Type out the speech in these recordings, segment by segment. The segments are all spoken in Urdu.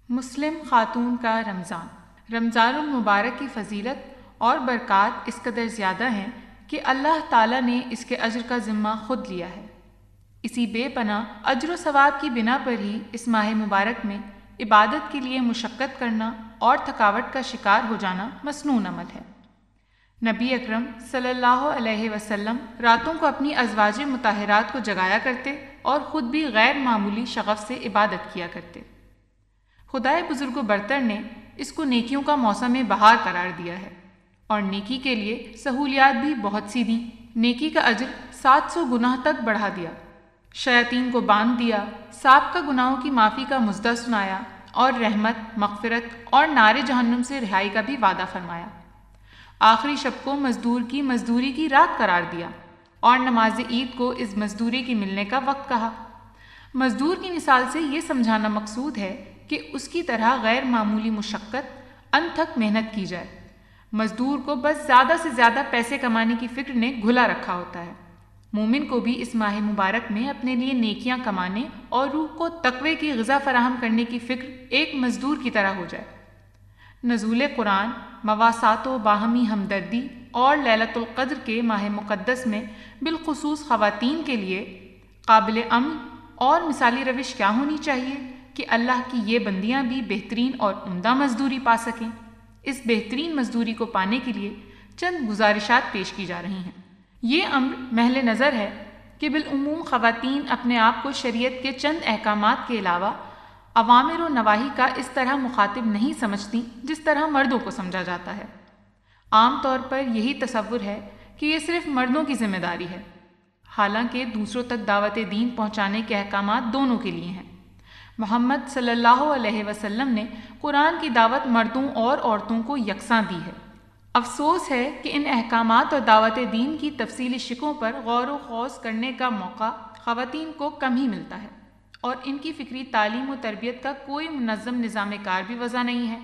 مسلم خاتون کا رمضان المبارک کی فضیلت اور برکات اس قدر زیادہ ہیں کہ اللہ تعالیٰ نے اس کے اجر کا ذمہ خود لیا ہے۔ اسی بے پناہ اجر و ثواب کی بنا پر ہی اس ماہ مبارک میں عبادت کے لیے مشقت کرنا اور تھکاوٹ کا شکار ہو جانا مسنون عمل ہے۔ نبی اکرم صلی اللہ علیہ وسلم راتوں کو اپنی ازواج مطہرات کو جگایا کرتے اور خود بھی غیر معمولی شغف سے عبادت کیا کرتے۔ خدائے بزرگ و برتر نے اس کو نیکیوں کا موسم بہار قرار دیا ہے اور نیکی کے لیے سہولیات بھی بہت سی دیں۔ نیکی کا اجر 700 گناہ تک بڑھا دیا، شیاطین کو باندھ دیا، سابقہ گناہوں کی معافی کا مژدہ سنایا اور رحمت، مغفرت اور نار جہنم سے رہائی کا بھی وعدہ فرمایا۔ آخری شب کو مزدور کی مزدوری کی رات قرار دیا اور نماز عید کو اس مزدوری کی ملنے کا وقت کہا۔ مزدور کی مثال سے یہ سمجھانا مقصود ہے کہ اس کی طرح غیر معمولی مشقت انتھک محنت کی جائے۔ مزدور کو بس زیادہ سے زیادہ پیسے کمانے کی فکر نے گھلا رکھا ہوتا ہے۔ مومن کو بھی اس ماہ مبارک میں اپنے لیے نیکیاں کمانے اور روح کو تقوی کی غذا فراہم کرنے کی فکر ایک مزدور کی طرح ہو جائے۔ نزول قرآن، مواسات و باہمی ہمدردی اور لیلۃ القدر کے ماہ مقدس میں بالخصوص خواتین کے لیے قابل عمل اور مثالی روش کیا ہونی چاہیے کہ اللہ کی یہ بندیاں بھی بہترین اور عمدہ مزدوری پا سکیں۔ اس بہترین مزدوری کو پانے کے لیے چند گزارشات پیش کی جا رہی ہیں۔ یہ امر محل نظر ہے کہ بالعموم خواتین اپنے آپ کو شریعت کے چند احکامات کے علاوہ اوامر و نواہی کا اس طرح مخاطب نہیں سمجھتی جس طرح مردوں کو سمجھا جاتا ہے۔ عام طور پر یہی تصور ہے کہ یہ صرف مردوں کی ذمہ داری ہے، حالانکہ دوسروں تک دعوت دین پہنچانے کے احکامات دونوں کے لیے ہیں۔ محمد صلی اللہ علیہ وسلم نے قرآن کی دعوت مردوں اور عورتوں کو یکساں دی ہے۔ افسوس ہے کہ ان احکامات اور دعوت دین کی تفصیلی شقوں پر غور و خوض کرنے کا موقع خواتین کو کم ہی ملتا ہے اور ان کی فکری تعلیم و تربیت کا کوئی منظم نظام کار بھی وضع نہیں ہے۔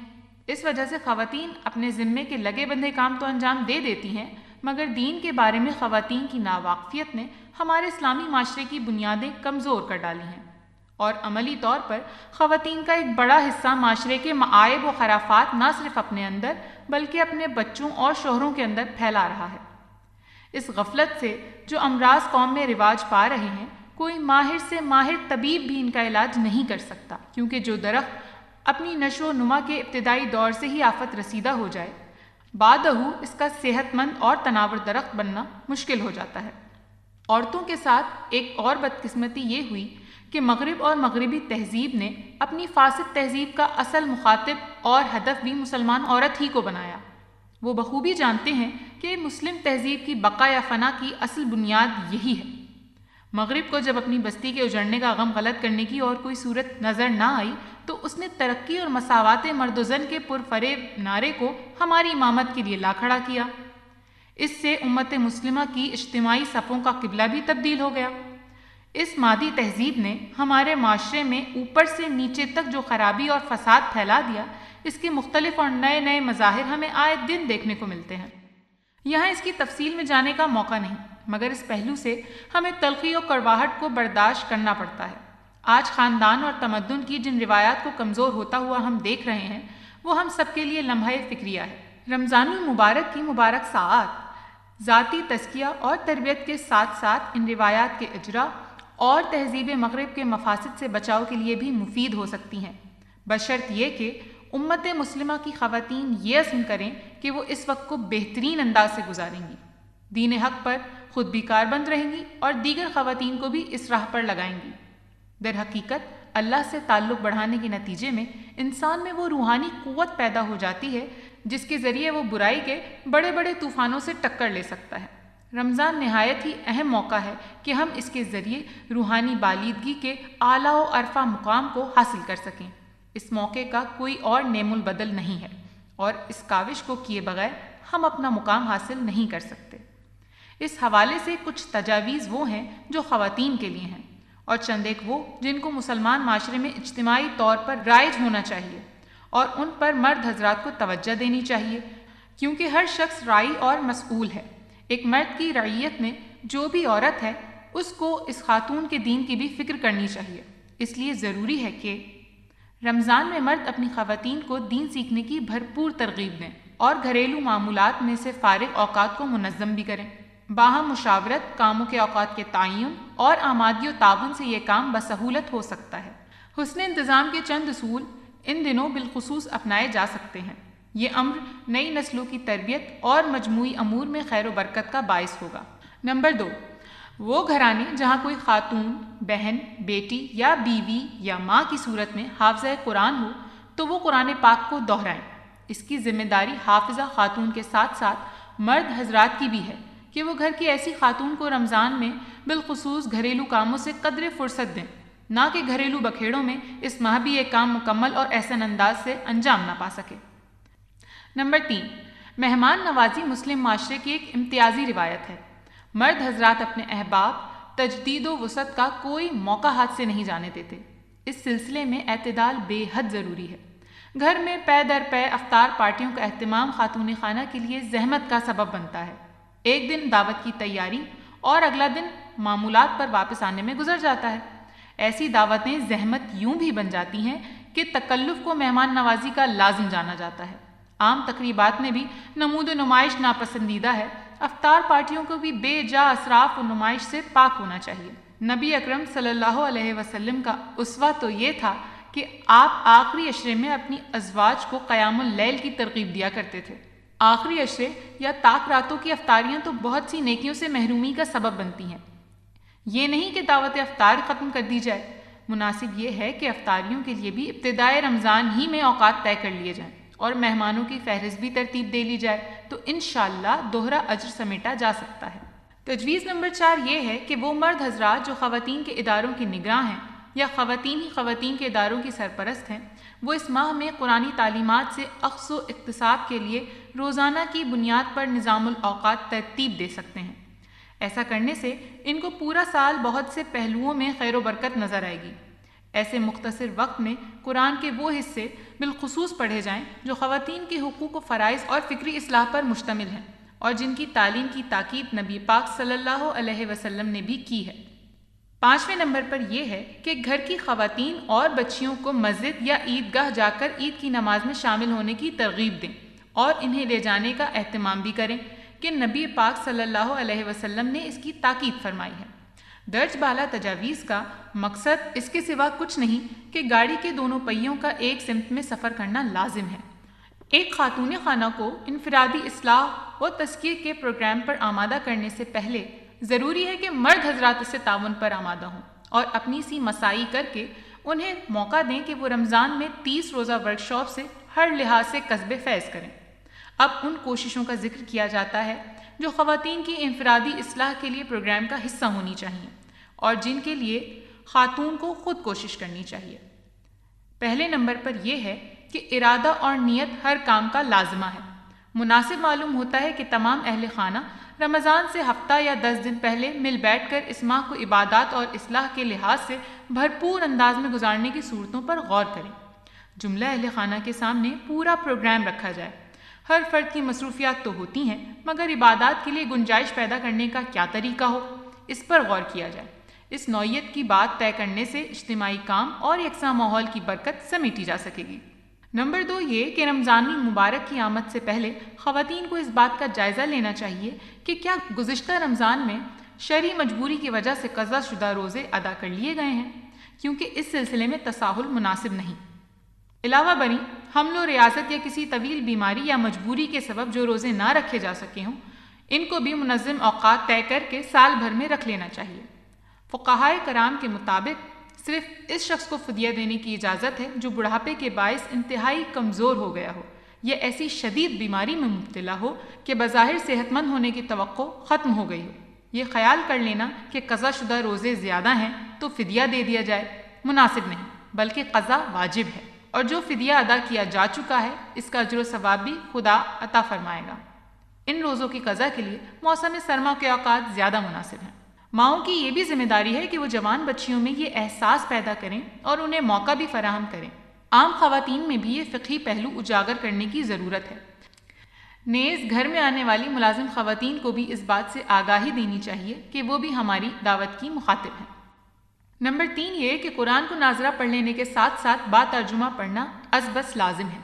اس وجہ سے خواتین اپنے ذمے کے لگے بندھے کام تو انجام دے دیتی ہیں، مگر دین کے بارے میں خواتین کی ناواقفیت نے ہمارے اسلامی معاشرے کی بنیادیں کمزور کر ڈالی ہیں اور عملی طور پر خواتین کا ایک بڑا حصہ معاشرے کے معائب و خرافات نہ صرف اپنے اندر بلکہ اپنے بچوں اور شوہروں کے اندر پھیلا رہا ہے۔ اس غفلت سے جو امراض قوم میں رواج پا رہے ہیں، کوئی ماہر سے ماہر طبیب بھی ان کا علاج نہیں کر سکتا، کیونکہ جو درخت اپنی نشو و نما کے ابتدائی دور سے ہی آفت رسیدہ ہو جائے، بعدہ اس کا صحت مند اور تناور درخت بننا مشکل ہو جاتا ہے۔ عورتوں کے ساتھ ایک اور بدقسمتی یہ ہوئی کہ مغرب اور مغربی تہذیب نے اپنی فاسد تہذیب کا اصل مخاطب اور ہدف بھی مسلمان عورت ہی کو بنایا۔ وہ بخوبی جانتے ہیں کہ مسلم تہذیب کی بقا یا فنا کی اصل بنیاد یہی ہے۔ مغرب کو جب اپنی بستی کے اجڑنے کا غم غلط کرنے کی اور کوئی صورت نظر نہ آئی تو اس نے ترقی اور مساوات مرد و زن کے پرفریب نعرے کو ہماری امامت کے لیے لا کھڑا کیا۔ اس سے امت مسلمہ کی اجتماعی صفوں کا قبلہ بھی تبدیل ہو گیا۔ اس مادی تہذیب نے ہمارے معاشرے میں اوپر سے نیچے تک جو خرابی اور فساد پھیلا دیا، اس کے مختلف اور نئے نئے مظاہر ہمیں آئے دن دیکھنے کو ملتے ہیں۔ یہاں اس کی تفصیل میں جانے کا موقع نہیں، مگر اس پہلو سے ہمیں تلخی اور کڑواہٹ کو برداشت کرنا پڑتا ہے۔ آج خاندان اور تمدن کی جن روایات کو کمزور ہوتا ہوا ہم دیکھ رہے ہیں، وہ ہم سب کے لیے لمحہ فکریہ ہے۔ رمضان المبارک کی مبارک ساعات ذاتی تزکیہ اور تربیت کے ساتھ ساتھ ان روایات کے اجرا اور تہذیب مغرب کے مفاسد سے بچاؤ کے لیے بھی مفید ہو سکتی ہیں، بشرط یہ کہ امت مسلمہ کی خواتین یہ عزم کریں کہ وہ اس وقت کو بہترین انداز سے گزاریں گی، دین حق پر خود بھی کاربند رہیں گی اور دیگر خواتین کو بھی اس راہ پر لگائیں گی۔ در حقیقت اللہ سے تعلق بڑھانے کے نتیجے میں انسان میں وہ روحانی قوت پیدا ہو جاتی ہے جس کے ذریعے وہ برائی کے بڑے بڑے طوفانوں سے ٹکر لے سکتا ہے۔ رمضان نہایت ہی اہم موقع ہے کہ ہم اس کے ذریعے روحانی بالیدگی کے اعلیٰ و عرفہ مقام کو حاصل کر سکیں۔ اس موقع کا کوئی اور نعم البدل نہیں ہے اور اس کاوش کو کیے بغیر ہم اپنا مقام حاصل نہیں کر سکتے۔ اس حوالے سے کچھ تجاویز وہ ہیں جو خواتین کے لیے ہیں اور چند ایک وہ جن کو مسلمان معاشرے میں اجتماعی طور پر رائج ہونا چاہیے اور ان پر مرد حضرات کو توجہ دینی چاہیے، کیونکہ ہر شخص راعی اور مسئول ہے۔ ایک مرد کی رعیت میں جو بھی عورت ہے اس کو اس خاتون کے دین کی بھی فکر کرنی چاہیے۔ اس لیے ضروری ہے کہ رمضان میں مرد اپنی خواتین کو دین سیکھنے کی بھرپور ترغیب دیں اور گھریلو معمولات میں سے فارغ اوقات کو منظم بھی کریں۔ باہم مشاورت، کاموں کے اوقات کے تعین اور آمادگی و تعاون سے یہ کام بسہولت ہو سکتا ہے۔ حسن انتظام کے چند اصول ان دنوں بالخصوص اپنائے جا سکتے ہیں۔ یہ امر نئی نسلوں کی تربیت اور مجموعی امور میں خیر و برکت کا باعث ہوگا۔ نمبر 2، وہ گھرانے جہاں کوئی خاتون، بہن، بیٹی یا بیوی یا ماں کی صورت میں حافظہ قرآن ہو تو وہ قرآن پاک کو دہرائیں۔ اس کی ذمہ داری حافظہ خاتون کے ساتھ ساتھ مرد حضرات کی بھی ہے کہ وہ گھر کی ایسی خاتون کو رمضان میں بالخصوص گھریلو کاموں سے قدر فرصت دیں، نہ کہ گھریلو بکھیڑوں میں اس ماہ بھی یہ کام مکمل اور احسن انداز سے انجام نہ پا سکے۔ نمبر 3، مہمان نوازی مسلم معاشرے کی ایک امتیازی روایت ہے۔ مرد حضرات اپنے احباب، تجدید و وسعت کا کوئی موقع ہاتھ سے نہیں جانے دیتے۔ اس سلسلے میں اعتدال بے حد ضروری ہے۔ گھر میں پے در پے افطار پارٹیوں کا اہتمام خاتون خانہ کے لیے زحمت کا سبب بنتا ہے۔ ایک دن دعوت کی تیاری اور اگلا دن معمولات پر واپس آنے میں گزر جاتا ہے۔ ایسی دعوتیں زحمت یوں بھی بن جاتی ہیں کہ تکلف کو مہمان نوازی کا لازم جانا جاتا ہے۔ عام تقریبات میں بھی نمود و نمائش ناپسندیدہ ہے۔ افطار پارٹیوں کو بھی بے جا اسراف و نمائش سے پاک ہونا چاہیے۔ نبی اکرم صلی اللہ علیہ وسلم کا اسوہ تو یہ تھا کہ آپ آخری عشرے میں اپنی ازواج کو قیام اللیل کی ترغیب دیا کرتے تھے۔ آخری عشرے یا طاق راتوں کی افطاریاں تو بہت سی نیکیوں سے محرومی کا سبب بنتی ہیں۔ یہ نہیں کہ دعوت افطار ختم کر دی جائے، مناسب یہ ہے کہ افطاریوں کے لیے بھی ابتدائے رمضان ہی میں اوقات طے کر لیے جائیں اور مہمانوں کی فہرست بھی ترتیب دے لی جائے تو انشاءاللہ دوہرا اجر سمیٹا جا سکتا ہے۔ تجویز نمبر 4 یہ ہے کہ وہ مرد حضرات جو خواتین کے اداروں کے نگراں ہیں یا خواتین ہی خواتین کے اداروں کی سرپرست ہیں، وہ اس ماہ میں قرآنی تعلیمات سے اخذ و اکتساب کے لیے روزانہ کی بنیاد پر نظام الاوقات ترتیب دے سکتے ہیں۔ ایسا کرنے سے ان کو پورا سال بہت سے پہلوؤں میں خیر و برکت نظر آئے گی۔ ایسے مختصر وقت میں قرآن کے وہ حصے بالخصوص پڑھے جائیں جو خواتین کے حقوق و فرائض اور فکری اصلاح پر مشتمل ہیں اور جن کی تعلیم کی تاکید نبی پاک صلی اللہ علیہ وسلم نے بھی کی ہے۔ 5ویں نمبر پر یہ ہے کہ گھر کی خواتین اور بچیوں کو مسجد یا عیدگاہ جا کر عید کی نماز میں شامل ہونے کی ترغیب دیں اور انہیں لے جانے کا اہتمام بھی کریں کہ نبی پاک صلی اللہ علیہ وسلم نے اس کی تاکید فرمائی ہے۔ درج بالا تجاویز کا مقصد اس کے سوا کچھ نہیں کہ گاڑی کے دونوں پہیوں کا ایک سمت میں سفر کرنا لازم ہے۔ ایک خاتون خانہ کو انفرادی اصلاح و تزکیے کے پروگرام پر آمادہ کرنے سے پہلے ضروری ہے کہ مرد حضرات اس سے تعاون پر آمادہ ہوں اور اپنی سی مساعی کر کے انہیں موقع دیں کہ وہ رمضان میں 30 روزہ ورکشاپ سے ہر لحاظ سے کسب فیض کریں۔ اب ان کوششوں کا ذکر کیا جاتا ہے جو خواتین کی انفرادی اصلاح کے لیے پروگرام کا حصہ ہونی چاہیے اور جن کے لیے خاتون کو خود کوشش کرنی چاہیے۔ پہلے نمبر پر یہ ہے کہ ارادہ اور نیت ہر کام کا لازمہ ہے۔ مناسب معلوم ہوتا ہے کہ تمام اہل خانہ رمضان سے ہفتہ یا 10 دن پہلے مل بیٹھ کر اس ماہ کو عبادات اور اصلاح کے لحاظ سے بھرپور انداز میں گزارنے کی صورتوں پر غور کریں۔ جملہ اہل خانہ کے سامنے پورا پروگرام رکھا جائے۔ ہر فرد کی مصروفیات تو ہوتی ہیں مگر عبادات کے لیے گنجائش پیدا کرنے کا کیا طریقہ ہو، اس پر غور کیا جائے۔ اس نوعیت کی بات طے کرنے سے اجتماعی کام اور یکساں ماحول کی برکت سمیٹی جا سکے گی۔ نمبر 2 یہ کہ رمضان المبارک کی آمد سے پہلے خواتین کو اس بات کا جائزہ لینا چاہیے کہ کیا گزشتہ رمضان میں شرعی مجبوری کی وجہ سے قضا شدہ روزے ادا کر لیے گئے ہیں، کیونکہ اس سلسلے میں تساہل مناسب نہیں۔ علاوہ بری حمل و ریاست یا کسی طویل بیماری یا مجبوری کے سبب جو روزے نہ رکھے جا سکے ہوں، ان کو بھی منظم اوقات طے کر کے سال بھر میں رکھ لینا چاہیے۔ فقہائے کرام کے مطابق صرف اس شخص کو فدیہ دینے کی اجازت ہے جو بڑھاپے کے باعث انتہائی کمزور ہو گیا ہو یا ایسی شدید بیماری میں مبتلا ہو کہ بظاہر صحت مند ہونے کی توقع ختم ہو گئی ہو۔ یہ خیال کر لینا کہ قضا شدہ روزے زیادہ ہیں تو فدیہ دے دیا جائے، مناسب نہیں، بلکہ قضا واجب ہے اور جو فدیہ ادا کیا جا چکا ہے اس کا اجر و ثواب بھی خدا عطا فرمائے گا۔ ان روزوں کی قضا کے لیے موسم سرما کے اوقات زیادہ مناسب ہیں۔ ماؤں کی یہ بھی ذمہ داری ہے کہ وہ جوان بچیوں میں یہ احساس پیدا کریں اور انہیں موقع بھی فراہم کریں۔ عام خواتین میں بھی یہ فقہی پہلو اجاگر کرنے کی ضرورت ہے۔ نیز گھر میں آنے والی ملازم خواتین کو بھی اس بات سے آگاہی دینی چاہیے کہ وہ بھی ہماری دعوت کی مخاطب ہیں۔ نمبر 3 یہ کہ قرآن کو ناظرہ پڑھ لینے کے ساتھ ساتھ با ترجمہ پڑھنا از بس لازم ہے۔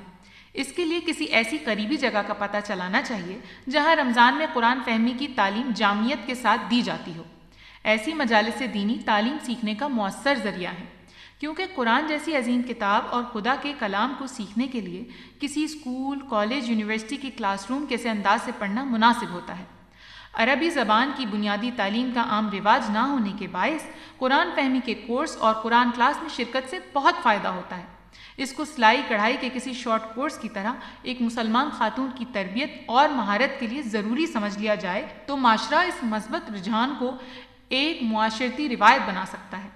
اس کے لیے کسی ایسی قریبی جگہ کا پتہ چلانا چاہیے جہاں رمضان میں قرآن فہمی کی تعلیم جامعیت کے ساتھ دی جاتی ہو۔ ایسی مجالس دینی تعلیم سیکھنے کا مؤثر ذریعہ ہے، کیونکہ قرآن جیسی عظیم کتاب اور خدا کے کلام کو سیکھنے کے لیے کسی اسکول، کالج، یونیورسٹی کی کلاس روم کیسے انداز سے پڑھنا مناسب ہوتا ہے۔ عربی زبان کی بنیادی تعلیم کا عام رواج نہ ہونے کے باعث قرآن فہمی کے کورس اور قرآن کلاس میں شرکت سے بہت فائدہ ہوتا ہے۔ اس کو سلائی کڑھائی کے کسی شارٹ کورس کی طرح ایک مسلمان خاتون کی تربیت اور مہارت کے لیے ضروری سمجھ لیا جائے تو معاشرہ اس مثبت رجحان کو ایک معاشرتی روایت بنا سکتا ہے۔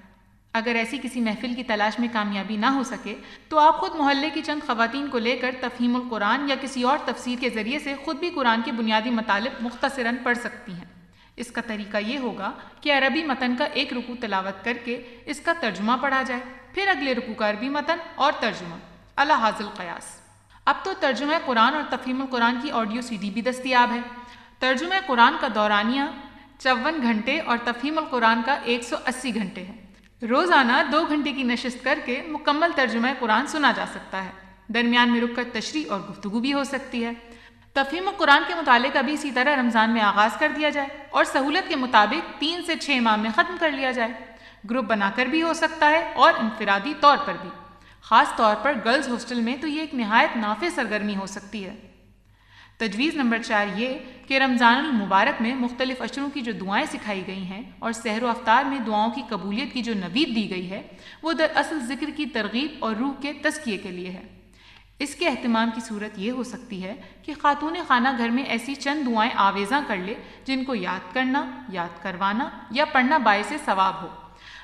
اگر ایسی کسی محفل کی تلاش میں کامیابی نہ ہو سکے تو آپ خود محلے کی چند خواتین کو لے کر تفہیم القرآن یا کسی اور تفسیر کے ذریعے سے خود بھی قرآن کے بنیادی مطالب مختصراً پڑھ سکتی ہیں۔ اس کا طریقہ یہ ہوگا کہ عربی متن کا ایک رکوع تلاوت کر کے اس کا ترجمہ پڑھا جائے، پھر اگلے رکوع کا عربی متن اور ترجمہ علی حاصل قیاس۔ اب تو ترجمہ قرآن اور تفہیم القرآن کی آڈیو CD بھی دستیاب ہے۔ ترجمہ قرآن کا دورانیہ 54 گھنٹے اور تفہیم القرآن کا 180 گھنٹے ہے۔ روزانہ 2 گھنٹے کی نشست کر کے مکمل ترجمہ قرآن سنا جا سکتا ہے۔ درمیان میں رک کر تشریح اور گفتگو بھی ہو سکتی ہے۔ تفہیم القرآن کے مطالعے کا بھی اسی طرح رمضان میں آغاز کر دیا جائے اور سہولت کے مطابق 3 سے 6 ماہ میں ختم کر لیا جائے۔ گروپ بنا کر بھی ہو سکتا ہے اور انفرادی طور پر بھی۔ خاص طور پر گرلز ہاسٹل میں تو یہ ایک نہایت نافع سرگرمی ہو سکتی ہے۔ تجویز نمبر 4 یہ کہ رمضان المبارک میں مختلف اشروں کی جو دعائیں سکھائی گئی ہیں اور سحر و افطار میں دعاؤں کی قبولیت کی جو نوید دی گئی ہے وہ دراصل ذکر کی ترغیب اور روح کے تزکیے کے لیے ہے۔ اس کے اہتمام کی صورت یہ ہو سکتی ہے کہ خاتون خانہ گھر میں ایسی چند دعائیں آویزاں کر لے جن کو یاد کرنا، یاد کروانا یا پڑھنا باعث ثواب ہو۔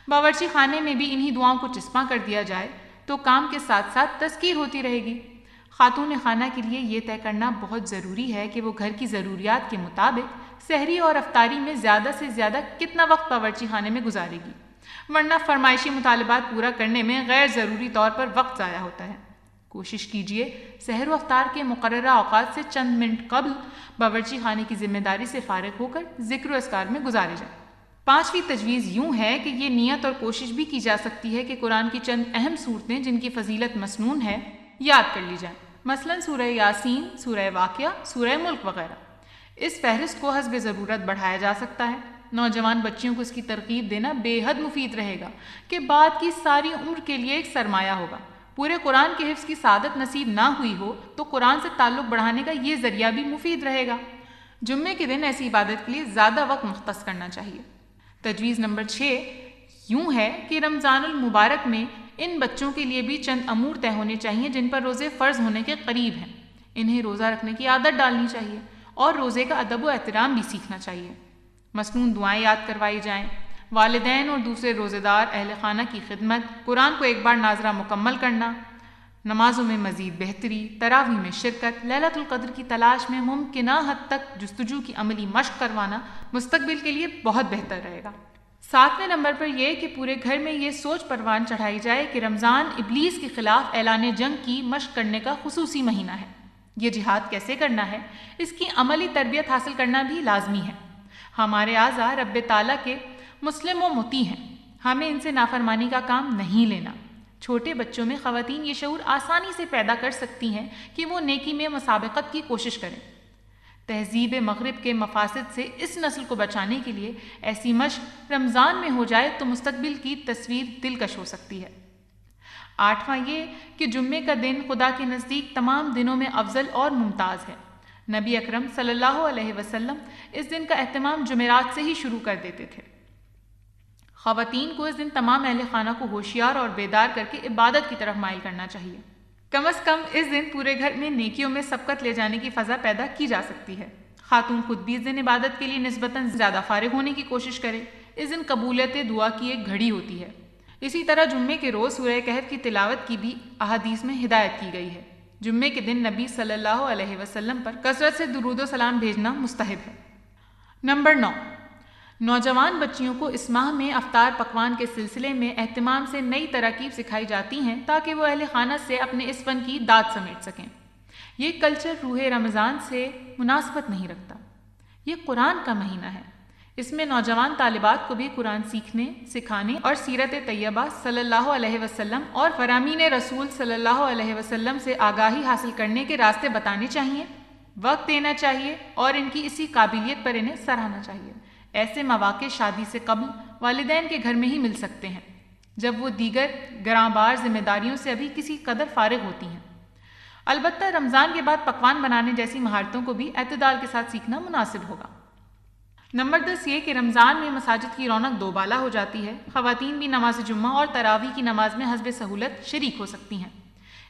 باورچی خانے میں بھی انہی دعاؤں کو چسپاں کر دیا جائے تو کام کے ساتھ ساتھ تذکیر ہوتی رہے گی۔ خاتون خانہ کے لیے یہ طے کرنا بہت ضروری ہے کہ وہ گھر کی ضروریات کے مطابق سحری اور افطاری میں زیادہ سے زیادہ کتنا وقت باورچی خانے میں گزارے گی، ورنہ فرمائشی مطالبات پورا کرنے میں غیر ضروری طور پر وقت ضائع ہوتا ہے۔ کوشش کیجیے سحر و افطار کے مقررہ اوقات سے چند منٹ قبل باورچی خانے کی ذمہ داری سے فارغ ہو کر ذکر و اذکار میں گزارے جائیں۔ 5ویں تجویز یوں ہے کہ یہ نیت اور کوشش بھی کی جا سکتی ہے کہ قرآن کی چند اہم صورتیں جن کی فضیلت مسنون ہے یاد کر لی جائیں، مثلا سورہ یاسین، سورہ واقعہ، سورہ ملک وغیرہ۔ اس فہرست کو حسب ضرورت بڑھایا جا سکتا ہے۔ نوجوان بچیوں کو اس کی ترغیب دینا بے حد مفید رہے گا کہ بعد کی ساری عمر کے لیے ایک سرمایہ ہوگا۔ پورے قرآن کے حفظ کی سعادت نصیب نہ ہوئی ہو تو قرآن سے تعلق بڑھانے کا یہ ذریعہ بھی مفید رہے گا۔ جمعے کے دن ایسی عبادت کے لیے زیادہ وقت مختص کرنا چاہیے۔ تجویز نمبر 6 یوں ہے کہ رمضان المبارک میں ان بچوں کے لیے بھی چند امور طے ہونے چاہیے جن پر روزے فرض ہونے کے قریب ہیں۔ انہیں روزہ رکھنے کی عادت ڈالنی چاہیے اور روزے کا ادب و احترام بھی سیکھنا چاہیے۔ مسنون دعائیں یاد کروائی جائیں، والدین اور دوسرے روزے دار اہل خانہ کی خدمت، قرآن کو ایک بار ناظرہ مکمل کرنا، نمازوں میں مزید بہتری، تراویح میں شرکت، لیلۃ القدر کی تلاش میں ممکنہ حد تک جستجو کی عملی مشق کروانا مستقبل کے لیے بہت بہتر رہے گا۔ 7ویں نمبر پر یہ کہ پورے گھر میں یہ سوچ پروان چڑھائی جائے کہ رمضان ابلیس کے خلاف اعلان جنگ کی مشق کرنے کا خصوصی مہینہ ہے۔ یہ جہاد کیسے کرنا ہے اس کی عملی تربیت حاصل کرنا بھی لازمی ہے۔ ہمارے اعضاء رب تعالیٰ کے مسلم و مطیع ہیں، ہمیں ان سے نافرمانی کا کام نہیں لینا۔ چھوٹے بچوں میں خواتین یہ شعور آسانی سے پیدا کر سکتی ہیں کہ وہ نیکی میں مسابقت کی کوشش کریں۔ تہذیب مغرب کے مفاسد سے اس نسل کو بچانے کے لیے ایسی مشق رمضان میں ہو جائے تو مستقبل کی تصویر دلکش ہو سکتی ہے۔ 8واں یہ کہ جمعے کا دن خدا کے نزدیک تمام دنوں میں افضل اور ممتاز ہے۔ نبی اکرم صلی اللہ علیہ وسلم اس دن کا اہتمام جمعرات سے ہی شروع کر دیتے تھے۔ خواتین کو اس دن تمام اہل خانہ کو ہوشیار اور بیدار کر کے عبادت کی طرف مائل کرنا چاہیے۔ کم از کم اس دن پورے گھر میں نیکیوں میں سبقت لے جانے کی فضا پیدا کی جا سکتی ہے۔ خاتون خود بھی اس دن عبادت کے لیے نسبتاً زیادہ فارغ ہونے کی کوشش کرے۔ اس دن قبولیت دعا کی ایک گھڑی ہوتی ہے۔ اسی طرح جمعے کے روز سورہ کہف کی تلاوت کی بھی احادیث میں ہدایت کی گئی ہے۔ جمعے کے دن نبی صلی اللہ علیہ وسلم پر کثرت سے درود و سلام بھیجنا مستحب ہے۔ نمبر 9، نوجوان بچیوں کو اس ماہ میں افطار پکوان کے سلسلے میں اہتمام سے نئی تراکیب سکھائی جاتی ہیں تاکہ وہ اہل خانہ سے اپنے اس فن کی داد سمیٹ سکیں۔ یہ کلچر روح رمضان سے مناسبت نہیں رکھتا۔ یہ قرآن کا مہینہ ہے۔ اس میں نوجوان طالبات کو بھی قرآن سیکھنے، سکھانے اور سیرت طیبہ صلی اللہ علیہ وسلم اور فرامین رسول صلی اللہ علیہ وسلم سے آگاہی حاصل کرنے کے راستے بتانے چاہیے، وقت دینا چاہیے اور ان کی اسی قابلیت پر انہیں سراہنا چاہیے۔ ایسے مواقع شادی سے قبل والدین کے گھر میں ہی مل سکتے ہیں، جب وہ دیگر گراں بار ذمہ داریوں سے ابھی کسی قدر فارغ ہوتی ہیں۔ البتہ رمضان کے بعد پکوان بنانے جیسی مہارتوں کو بھی اعتدال کے ساتھ سیکھنا مناسب ہوگا۔ نمبر 10 یہ کہ رمضان میں مساجد کی رونق دوبالا ہو جاتی ہے۔ خواتین بھی نماز جمعہ اور تراویح کی نماز میں حسب سہولت شریک ہو سکتی ہیں۔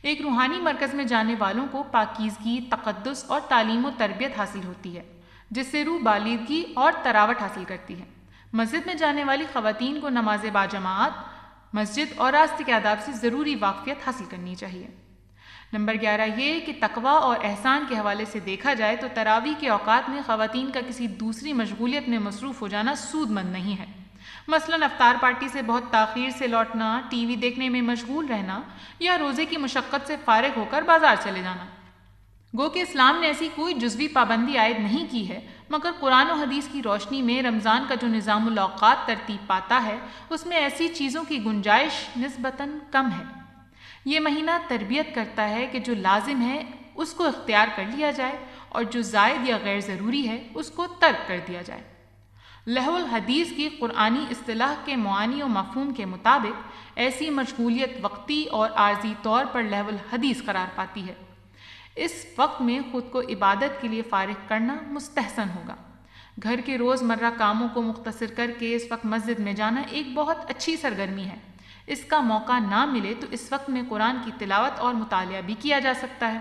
ایک روحانی مرکز میں جانے والوں کو پاکیزگی، تقدس اور تعلیم و تربیت حاصل ہوتی ہے، جس سے روح بالغگی اور تراوٹ حاصل کرتی ہے۔ مسجد میں جانے والی خواتین کو نماز باجماعت، مسجد اور راستے کے آداب سے ضروری واقفیت حاصل کرنی چاہیے۔ نمبر 11 یہ کہ تقویٰ اور احسان کے حوالے سے دیکھا جائے تو تراویح کے اوقات میں خواتین کا کسی دوسری مشغولیت میں مصروف ہو جانا سود مند نہیں ہے۔ مثلاً افطار پارٹی سے بہت تاخیر سے لوٹنا، ٹی وی دیکھنے میں مشغول رہنا یا روزے کی مشقت سے فارغ ہو کر بازار چلے جانا۔ گو کہ اسلام نے ایسی کوئی جزوی پابندی عائد نہیں کی ہے، مگر قرآن و حدیث کی روشنی میں رمضان کا جو نظام الاوقات ترتیب پاتا ہے اس میں ایسی چیزوں کی گنجائش نسبتاً کم ہے۔ یہ مہینہ تربیت کرتا ہے کہ جو لازم ہے اس کو اختیار کر لیا جائے اور جو زائد یا غیر ضروری ہے اس کو ترک کر دیا جائے۔ لہو الحدیث کی قرآنی اصطلاح کے معانی و مفہوم کے مطابق ایسی مشغولیت وقتی اور عارضی طور پر لہو الحدیث قرار پاتی ہے۔ اس وقت میں خود کو عبادت کے لیے فارغ کرنا مستحسن ہوگا۔ گھر کے روزمرہ کاموں کو مختصر کر کے اس وقت مسجد میں جانا ایک بہت اچھی سرگرمی ہے۔ اس کا موقع نہ ملے تو اس وقت میں قرآن کی تلاوت اور مطالعہ بھی کیا جا سکتا ہے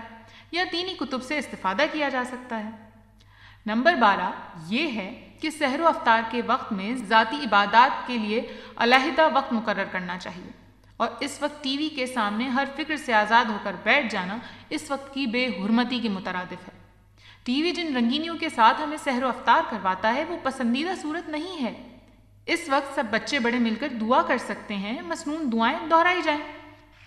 یا دینی کتب سے استفادہ کیا جا سکتا ہے۔ نمبر 12 یہ ہے کہ سحر و افطار کے وقت میں ذاتی عبادات کے لیے علیحدہ وقت مقرر کرنا چاہیے، اور اس وقت ٹی وی کے سامنے ہر فکر سے آزاد ہو کر بیٹھ جانا اس وقت کی بے حرمتی کے مترادف ہے۔ ٹی وی جن رنگینیوں کے ساتھ ہمیں سحر و افطار کرواتا ہے وہ پسندیدہ صورت نہیں ہے۔ اس وقت سب بچے بڑے مل کر دعا کر سکتے ہیں، مسنون دعائیں دہرائی جائیں۔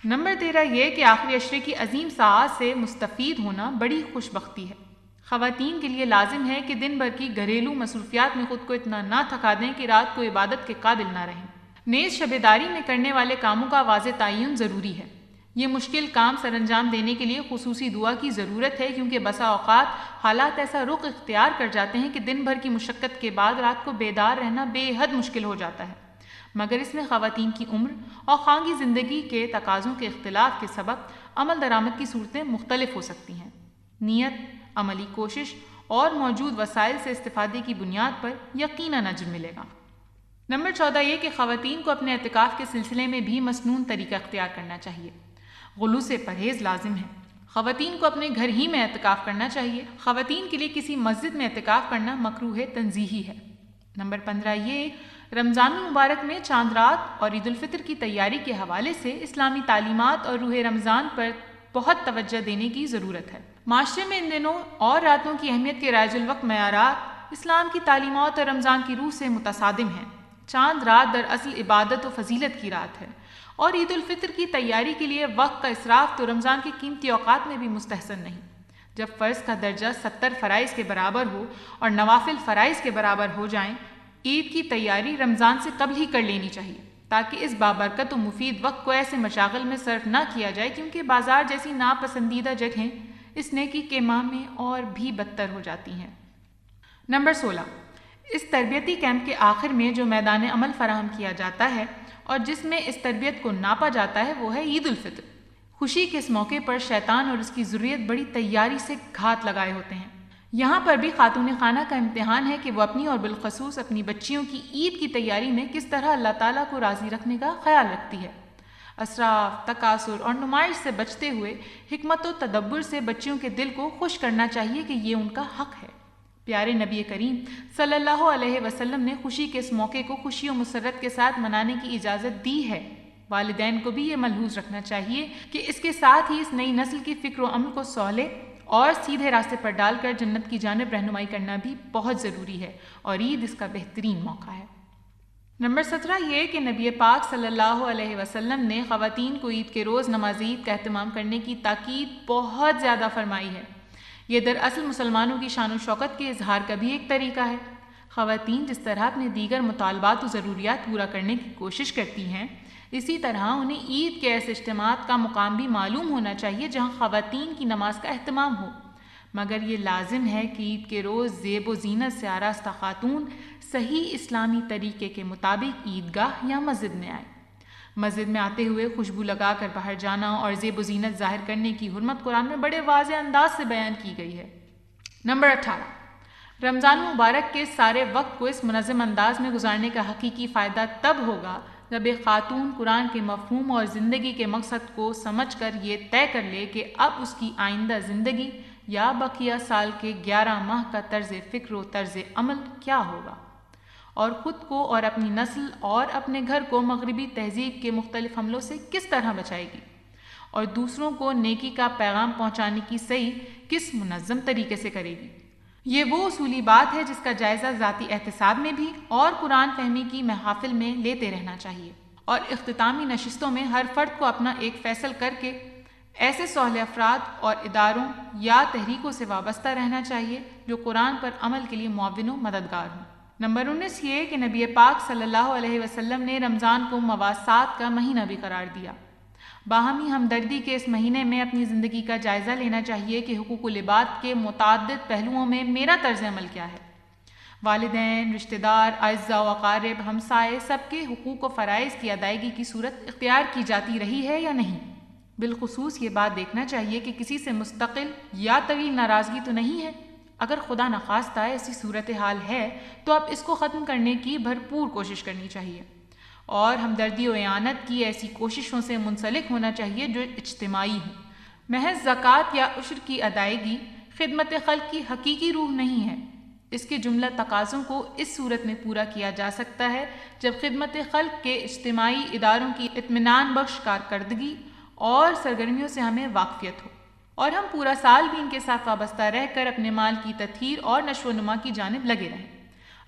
نمبر 13 یہ کہ آخری عشرے کی عظیم ساعات سے مستفید ہونا بڑی خوش بختی ہے۔ خواتین کے لیے لازم ہے کہ دن بھر کی گھریلو مصروفیات میں خود کو اتنا نہ تھکا دیں کہ رات کو عبادت کے قابل نہ رہیں۔ نیز شب داری میں کرنے والے کاموں کا واضح تعین ضروری ہے۔ یہ مشکل کام سر انجام دینے کے لیے خصوصی دعا کی ضرورت ہے، کیونکہ بسا اوقات حالات ایسا رخ اختیار کر جاتے ہیں کہ دن بھر کی مشقت کے بعد رات کو بیدار رہنا بے حد مشکل ہو جاتا ہے، مگر اس میں خواتین کی عمر اور خانگی زندگی کے تقاضوں کے اختلاف کے سبب عمل درآمد کی صورتیں مختلف ہو سکتی ہیں۔ نیت، عملی کوشش اور موجود وسائل سے استفادے کی بنیاد پر یقیناً اجر ملے گا۔ نمبر 14 یہ کہ خواتین کو اپنے اعتکاف کے سلسلے میں بھی مسنون طریقہ اختیار کرنا چاہیے۔ غلو سے پرہیز لازم ہے۔ خواتین کو اپنے گھر ہی میں اعتکاف کرنا چاہیے۔ خواتین کے لیے کسی مسجد میں اعتکاف کرنا مکروہ تنزیہی ہے۔ نمبر 15 یہ رمضان المبارک میں چاند رات اور عید الفطر کی تیاری کے حوالے سے اسلامی تعلیمات اور روح رمضان پر بہت توجہ دینے کی ضرورت ہے۔ معاشرے میں ان دنوں اور راتوں کی اہمیت کے رائج الوقت معیارات اسلام کی تعلیمات اور رمضان کی روح سے متصادم ہیں۔ چاند رات دراصل عبادت و فضیلت کی رات ہے، اور عید الفطر کی تیاری کے لیے وقت کا اسراف تو رمضان کے قیمتی اوقات میں بھی مستحسن نہیں۔ جب فرض کا درجہ 70 فرائض کے برابر ہو اور نوافل فرائض کے برابر ہو جائیں، عید کی تیاری رمضان سے قبل ہی کر لینی چاہیے، تاکہ اس بابرکت و مفید وقت کو ایسے مشاغل میں صرف نہ کیا جائے، کیونکہ بازار جیسی ناپسندیدہ جگہیں اس نیکی کے ماہ میں اور بھی بدتر ہو جاتی ہیں۔ نمبر 16 اس تربیتی کیمپ کے آخر میں جو میدان عمل فراہم کیا جاتا ہے اور جس میں اس تربیت کو ناپا جاتا ہے وہ ہے عید الفطر۔ خوشی کے اس موقع پر شیطان اور اس کی ذریت بڑی تیاری سے گھات لگائے ہوتے ہیں۔ یہاں پر بھی خاتون خانہ کا امتحان ہے کہ وہ اپنی اور بالخصوص اپنی بچیوں کی عید کی تیاری میں کس طرح اللہ تعالیٰ کو راضی رکھنے کا خیال رکھتی ہے۔ اسراف، تکاثر اور نمائش سے بچتے ہوئے حکمت و تدبر سے بچیوں کے دل کو خوش کرنا چاہیے کہ یہ ان کا حق ہے۔ پیارے نبی کریم صلی اللہ علیہ وسلم نے خوشی کے اس موقع کو خوشی و مسرت کے ساتھ منانے کی اجازت دی ہے۔ والدین کو بھی یہ ملحوظ رکھنا چاہیے کہ اس کے ساتھ ہی اس نئی نسل کی فکر و عمل کو سولے اور سیدھے راستے پر ڈال کر جنت کی جانب رہنمائی کرنا بھی بہت ضروری ہے، اور عید اس کا بہترین موقع ہے۔ نمبر 17 یہ کہ نبی پاک صلی اللہ علیہ وسلم نے خواتین کو عید کے روز نماز عید کا اہتمام کرنے کی تاکید بہت زیادہ فرمائی ہے۔ یہ دراصل مسلمانوں کی شان و شوکت کے اظہار کا بھی ایک طریقہ ہے۔ خواتین جس طرح اپنے دیگر مطالبات و ضروریات پورا کرنے کی کوشش کرتی ہیں، اسی طرح انہیں عید کے ایسے اجتماعات کا مقام بھی معلوم ہونا چاہیے جہاں خواتین کی نماز کا اہتمام ہو، مگر یہ لازم ہے کہ عید کے روز زیب و زینت سے آراستہ خاتون صحیح اسلامی طریقے کے مطابق عیدگاہ یا مسجد میں آئے۔ مسجد میں آتے ہوئے خوشبو لگا کر باہر جانا اور زیب و زینت ظاہر کرنے کی حرمت قرآن میں بڑے واضح انداز سے بیان کی گئی ہے۔ نمبر 18، رمضان مبارک کے سارے وقت کو اس منظم انداز میں گزارنے کا حقیقی فائدہ تب ہوگا جب ایک خاتون قرآن کے مفہوم اور زندگی کے مقصد کو سمجھ کر یہ طے کر لے کہ اب اس کی آئندہ زندگی یا بقیہ سال کے 11 ماہ کا طرز فکر و طرز عمل کیا ہوگا، اور خود کو اور اپنی نسل اور اپنے گھر کو مغربی تہذیب کے مختلف حملوں سے کس طرح بچائے گی، اور دوسروں کو نیکی کا پیغام پہنچانے کی صحیح کس منظم طریقے سے کرے گی۔ یہ وہ اصولی بات ہے جس کا جائزہ ذاتی احتساب میں بھی اور قرآن فہمی کی محافل میں لیتے رہنا چاہیے، اور اختتامی نشستوں میں ہر فرد کو اپنا ایک فیصل کر کے ایسے صالح افراد اور اداروں یا تحریکوں سے وابستہ رہنا چاہیے جو قرآن پر عمل کے لیے معاون و مددگار ہوں۔ نمبر 19 یہ کہ نبی پاک صلی اللہ علیہ وسلم نے رمضان کو مواسات کا مہینہ بھی قرار دیا۔ باہمی ہمدردی کے اس مہینے میں اپنی زندگی کا جائزہ لینا چاہیے کہ حقوق العباد کے متعدد پہلوؤں میں میرا طرز عمل کیا ہے۔ والدین، رشتہ دار، اعزاء و اقارب، ہمسائے، سب کے حقوق و فرائض کی ادائیگی کی صورت اختیار کی جاتی رہی ہے یا نہیں۔ بالخصوص یہ بات دیکھنا چاہیے کہ کسی سے مستقل یا طویل ناراضگی تو نہیں ہے۔ اگر خدا نخواستہ ایسی صورتحال ہے تو اب اس کو ختم کرنے کی بھرپور کوشش کرنی چاہیے، اور ہمدردی و اعانت کی ایسی کوششوں سے منسلک ہونا چاہیے جو اجتماعی ہوں۔ محض زکوٰۃ یا عشر کی ادائیگی خدمت خلق کی حقیقی روح نہیں ہے۔ اس کے جملہ تقاضوں کو اس صورت میں پورا کیا جا سکتا ہے جب خدمت خلق کے اجتماعی اداروں کی اطمینان بخش کارکردگی اور سرگرمیوں سے ہمیں واقفیت ہو، اور ہم پورا سال بھی ان کے ساتھ وابستہ رہ کر اپنے مال کی تطہیر اور نشو و نما کی جانب لگے رہیں۔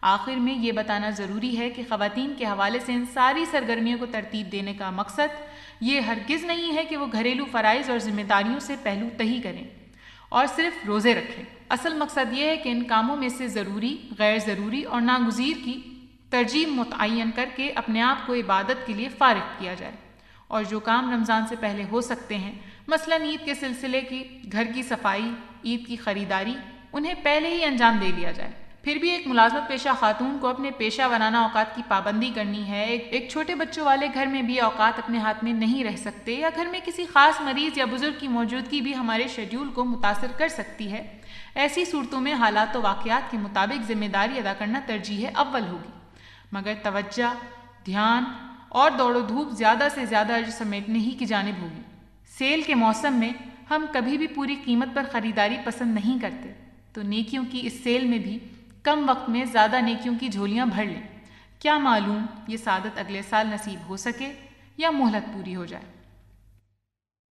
آخر میں یہ بتانا ضروری ہے کہ خواتین کے حوالے سے ان ساری سرگرمیوں کو ترتیب دینے کا مقصد یہ ہرگز نہیں ہے کہ وہ گھریلو فرائض اور ذمہ داریوں سے پہلو تہی کریں اور صرف روزے رکھیں۔ اصل مقصد یہ ہے کہ ان کاموں میں سے ضروری، غیر ضروری اور ناگزیر کی ترجیح متعین کر کے اپنے آپ کو عبادت کے لیے فارغ کیا جائے، اور جو کام رمضان سے پہلے ہو سکتے ہیں، مثلاً عید کے سلسلے کی گھر کی صفائی، عید کی خریداری، انہیں پہلے ہی انجام دے لیا جائے۔ پھر بھی ایک ملازمت پیشہ خاتون کو اپنے پیشہ ورانہ اوقات کی پابندی کرنی ہے۔ ایک چھوٹے بچوں والے گھر میں بھی اوقات اپنے ہاتھ میں نہیں رہ سکتے، یا گھر میں کسی خاص مریض یا بزرگ کی موجودگی بھی ہمارے شیڈول کو متاثر کر سکتی ہے۔ ایسی صورتوں میں حالات و واقعات کے مطابق ذمہ داری ادا کرنا ترجیح اول ہوگی، مگر توجہ، دھیان اور دوڑ و دھوپ زیادہ سے زیادہ اجر سمیٹنے ہی کی جانب ہوگی۔ سیل کے موسم میں ہم کبھی بھی پوری قیمت پر خریداری پسند نہیں کرتے، تو نیکیوں کی اس سیل میں بھی کم وقت میں زیادہ نیکیوں کی جھولیاں بھر لیں۔ کیا معلوم یہ سعادت اگلے سال نصیب ہو سکے یا مہلت پوری ہو جائے۔